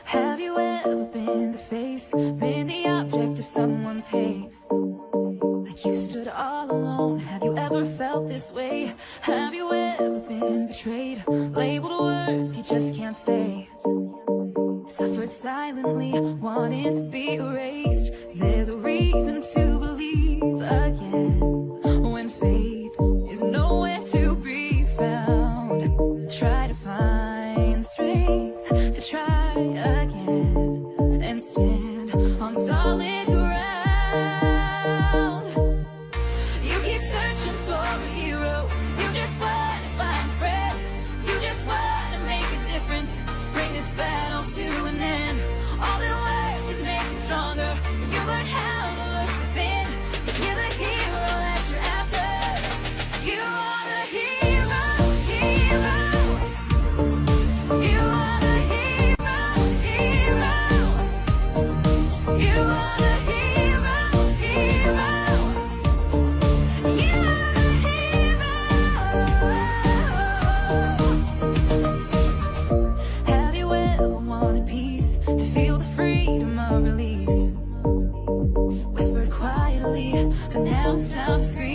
Have you ever been the face, been the object of someone's hate? Like you stood all alone, have you ever felt this way? Have you ever been betrayed, labeled words you just can't say? Suffered silently, wanting to be erased. There's a reason to believe again, when faith is nowhere to be found. Try to find the strength to try again and stand on solid ground. You keep searching for a hero, you just want to find a friend, you just want to make a difference, bring this battle to an end. All the words that make you stronger, you learn how to look within. If you're the hero that you're after, you are the hero, hero. You are the hero, hero. You are the hero, hero. You are the hero. Have you ever wanted peace, to feel the freedom of release? Whispered quietly, but now it's time to scream.